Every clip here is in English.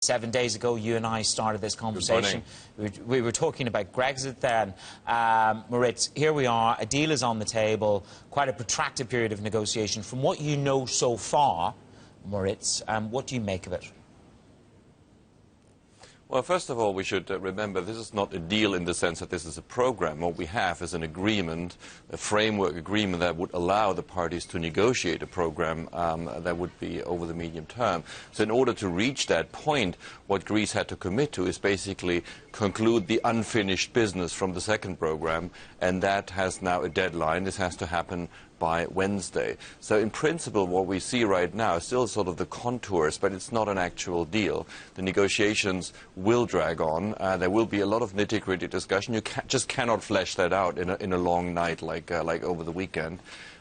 7 days ago, you and I started this conversation. We were talking about Brexit then. Moritz, here we are. A deal is on the table. Quite a protracted period of negotiation. From what you know so far, Moritz, what do you make of it? Well, first of all, we should remember this is not a deal in the sense that this is a program. What we have is an agreement, a framework agreement that would allow the parties to negotiate a program that would be over the medium term. So in order to reach that point, what Greece had to commit to is basically conclude the unfinished business from the second program, and that has now a deadline. This has to happen by Wednesday. So in principle, what we see right now is still sort of the contours, but it's not an actual deal. The negotiations will drag on. There will be a lot of nitty-gritty discussion. You just cannot flesh that out in a long night like over the weekend.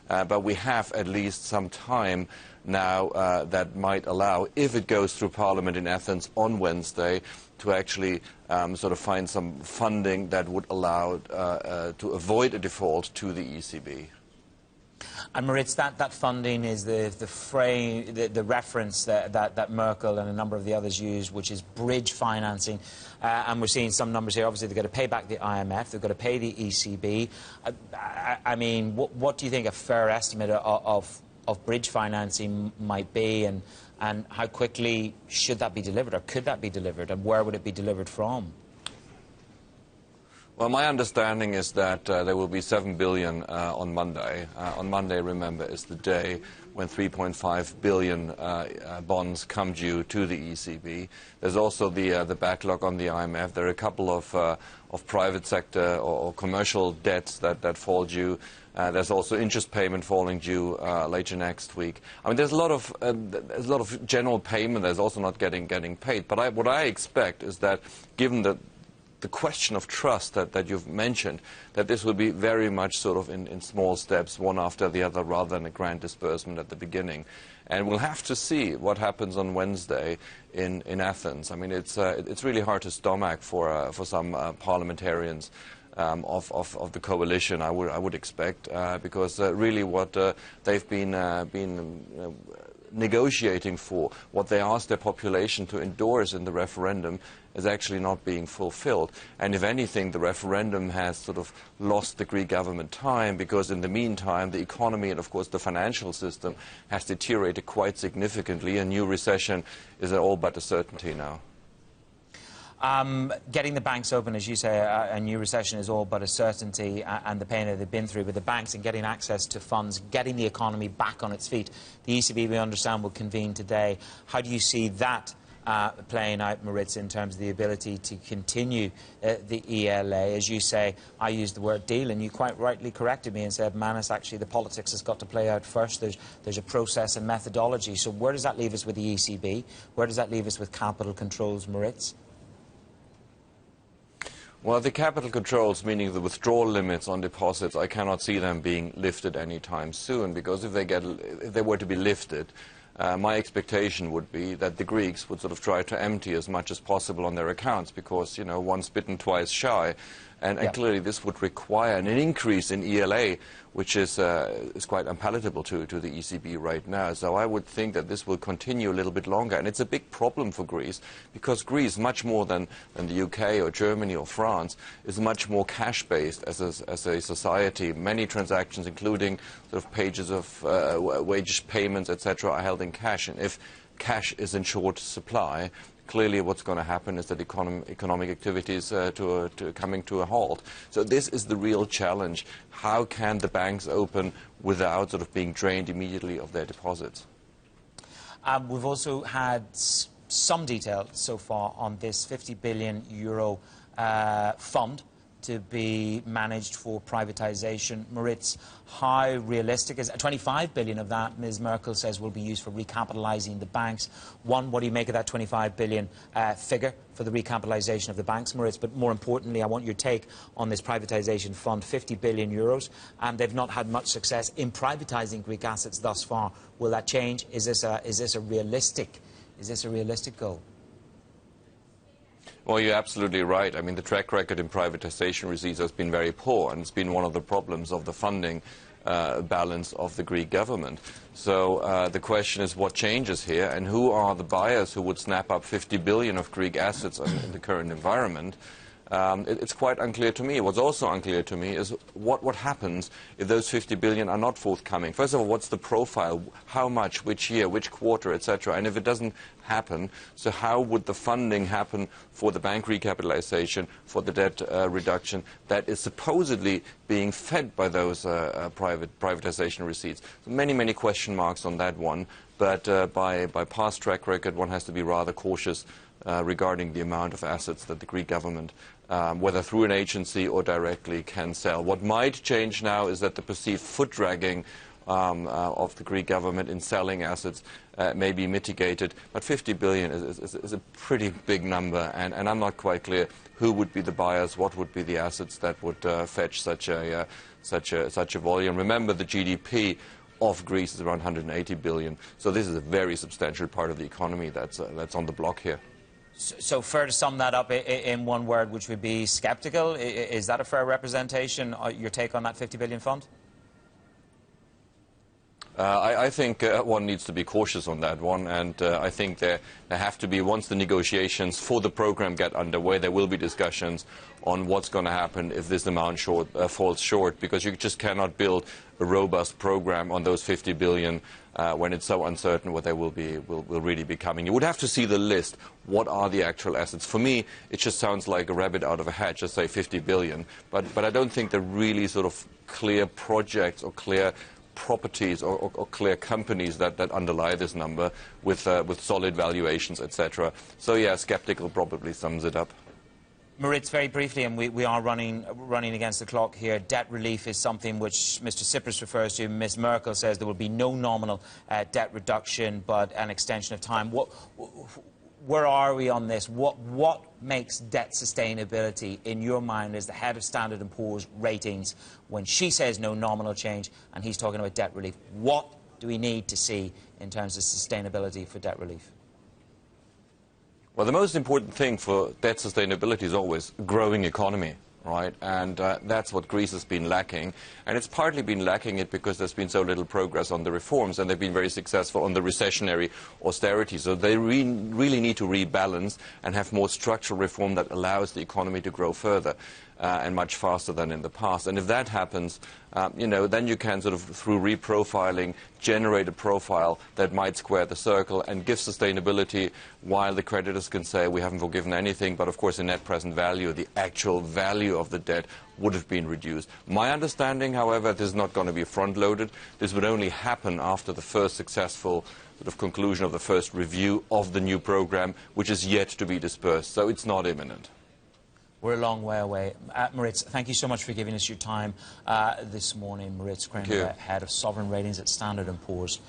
But we have at least some time now that might allow, if it goes through Parliament in Athens on Wednesday, to actually sort of find some funding that would allow to avoid a default to the ECB. And Moritz, that funding is the reference that Merkel and a number of the others use, which is bridge financing. And we're seeing some numbers here. Obviously, they've got to pay back the IMF. They've got to pay the ECB. I mean, what do you think a fair estimate of bridge financing might be, and how quickly should that be delivered, or could that be delivered, and where would it be delivered from? Well, my understanding is that there will be 7 billion on Monday. On Monday, remember, is the day when 3.5 billion bonds come due to the ECB. There's also the backlog on the IMF. There are a couple of private sector or commercial debts that fall due. There's also interest payment falling due later next week. I mean, there's a lot of general payment that's also not getting paid. But what I expect is that, given the question of trust that you've mentioned, that this will be very much sort of in small steps, one after the other, rather than a grand disbursement at the beginning. And we'll have to see what happens on Wednesday in Athens. I mean, it's really hard to stomach for some parliamentarians of the coalition, I would expect, because really what they've been negotiating for, what they asked their population to endorse in the referendum, is actually not being fulfilled. And if anything, the referendum has sort of lost the Greek government time, because in the meantime the economy and of course the financial system has deteriorated quite significantly. A new recession is all but a certainty now. Getting the banks open, as you say, a new recession is all but a certainty, and the pain that they've been through with the banks and getting access to funds, getting the economy back on its feet. The ECB, we understand, will convene today. How do you see that playing out, Moritz, in terms of the ability to continue the ELA? As you say, I used the word deal, and you quite rightly corrected me and said, Manus, actually the politics has got to play out first. There's a process and methodology. So where does that leave us with the ECB? Where does that leave us with capital controls, Moritz? Well, the capital controls, meaning the withdrawal limits on deposits, I cannot see them being lifted anytime soon, because if they were to be lifted, my expectation would be that the Greeks would sort of try to empty as much as possible on their accounts, because, you know, once bitten, twice shy. And clearly this would require an increase in ELA, which is quite unpalatable to the ECB right now. So I would think that this will continue a little bit longer. And it's a big problem for Greece, because Greece, much more than the UK or Germany or France, is much more cash-based as a society. Many transactions, including sort of pages of wage payments, etc., are held in cash. And if cash is in short supply, clearly what's going to happen is that economic activities coming to a halt. So this is the real challenge. How can the banks open without sort of being drained immediately of their deposits? We've also had some detail so far on this €50 billion fund to be managed for privatization. Moritz, how realistic is it? 25 billion of that, Ms. Merkel says, will be used for recapitalizing the banks. One, what do you make of that 25 billion figure for the recapitalization of the banks, Moritz? But more importantly, I want your take on this privatization fund, 50 billion euros. They've not had much success in privatizing Greek assets thus far. Will that change? Is this a realistic goal? Well, you're absolutely right. I mean, the track record in privatization receipts has been very poor, and it's been one of the problems of the funding balance of the Greek government. So the question is what changes here, and who are the buyers who would snap up 50 billion of Greek assets in the current environment? It's quite unclear to me. What's also unclear to me is what happens if those 50 billion are not forthcoming. First of all, what's the profile? How much, which year, which quarter, etc. And if it doesn't happen, so how would the funding happen for the bank recapitalization, for the debt reduction that is supposedly being fed by those privatization receipts? So many question marks on that one. But by past track record, one has to be rather cautious regarding the amount of assets that the Greek government, whether through an agency or directly, can sell. What might change now is that the perceived foot-dragging of the Greek government in selling assets may be mitigated, but 50 billion is a pretty big number, and I'm not quite clear who would be the buyers, what would be the assets that would fetch such a volume. Remember, the GDP of Greece is around 180 billion, so this is a very substantial part of the economy that's on the block here. So fair to sum that up in one word, which would be sceptical? Is that a fair representation, your take on that 50 billion fund? I think one needs to be cautious on that one, and I think there have to be, once the negotiations for the program get underway, there will be discussions on what's going to happen if this amount falls short, because you just cannot build a robust program on those 50 billion when it's so uncertain what they will really be coming. You would have to see the list. What are the actual assets? For me, it just sounds like a rabbit out of a hat, just say 50 billion. But I don't think there are really sort of clear projects or clear properties or clear companies that underlie this number with solid valuations, etc. So yeah, skeptical probably sums it up. Moritz, very briefly, and we are running against the clock here. Debt relief is something which Mr. Tsipras refers to. Ms. Merkel says there will be no nominal debt reduction, but an extension of time. Where are we on this? What makes debt sustainability, in your mind, as the head of Standard & Poor's ratings, when she says no nominal change and he's talking about debt relief? What do we need to see in terms of sustainability for debt relief? Well, the most important thing for debt sustainability is always a growing economy, right? And that's what Greece has been lacking. And it's partly been lacking it because there's been so little progress on the reforms, and they've been very successful on the recessionary austerity. So they really need to rebalance and have more structural reform that allows the economy to grow further and much faster than in the past. And if that happens, then you can sort of, through reprofiling, generate a profile that might square the circle and give sustainability, while the creditors can say we haven't forgiven anything, but of course the net present value, the actual value of the debt, would have been reduced. My understanding, however, this is not going to be front-loaded. This would only happen after the first successful sort of conclusion of the first review of the new program, which is yet to be dispersed. So it's not imminent. We're a long way away. Moritz, thank you so much for giving us your time this morning. Moritz Kraemer, head of sovereign ratings at Standard & Poor's.